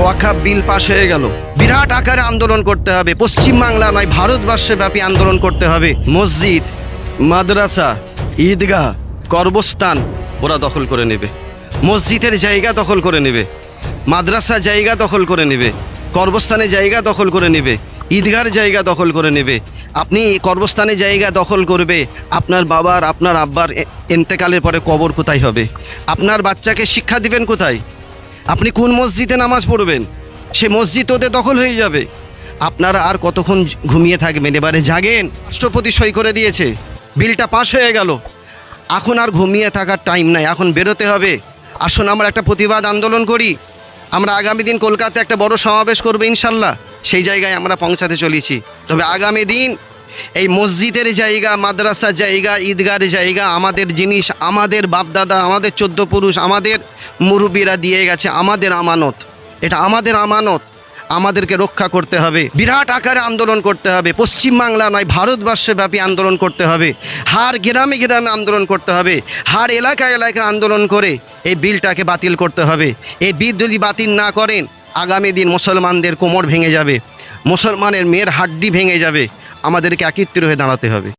ওয়াকফ বিল পাশ হয়ে গেল, বিরাট আকারে আন্দোলন করতে হবে, পশ্চিমবাংলা নয় ভারতবর্ষে ব্যাপী আন্দোলন করতে হবে। মসজিদ, মাদ্রাসা, ঈদগাহ, কবরস্থান ওরা দখল করে নেবে, মসজিদের জায়গা দখল করে নেবে, মাদ্রাসা জায়গা দখল করে নেবে, কবরস্থানে জায়গা দখল করে নেবে, ঈদগাহর জায়গা দখল করে নেবে। আপনি কবরস্থানে জায়গা দখল করবে, আপনার বাবার আপনার আব্বার ইন্তেকালের পরে কবর কোথায় হবে? আপনার বাচ্চাকে শিক্ষা দিবেন কোথায়? আপনি কোন মসজিদে নামাজ পড়বেন? সে মসজিদ ওদের দখল হয়ে যাবে। আপনারা আর কতক্ষণ ঘুমিয়ে থাকবেন? এবারে জাগেন। রাষ্ট্রপতি সই করে দিয়েছে, বিলটা পাশ হয়ে গেল, এখন আর ঘুমিয়ে থাকার টাইম নাই, এখন বেরোতে হবে। আসুন আমরা একটা প্রতিবাদ আন্দোলন করি। আমরা আগামী দিন কলকাতায় একটা বড় সমাবেশ করবো ইনশাল্লাহ, সেই জায়গায় আমরা পৌঁছাতে চলেছি। তবে আগামী দিন এই মসজিদের জায়গা, মাদ্রাসার জায়গা, ঈদগাহের জায়গা আমাদের জিনিস, আমাদের বাপদাদা, আমাদের 14 পুরুষ, আমাদের মুরব্বীরা দিয়ে গেছে, আমাদের আমানত, এটা আমাদের আমানত, আমাদেরকে রক্ষা করতে হবে। বিরাট আকারে আন্দোলন করতে হবে, পশ্চিমবাংলা নয় ভারতবর্ষে ব্যাপী আন্দোলন করতে হবে, হার গ্রামে গ্রামে আন্দোলন করতে হবে, হার এলাকায় এলাকায় আন্দোলন করে এই বিলটাকে বাতিল করতে হবে। এই বিল যদি বাতিল না করেন, আগামী দিন মুসলমানদের কোমর ভেঙে যাবে, মুসলমানের মেয়ের হাড্ডি ভেঙে যাবে। আমাদেরকে একত্রিত হয়ে দাঁড়াতে হবে।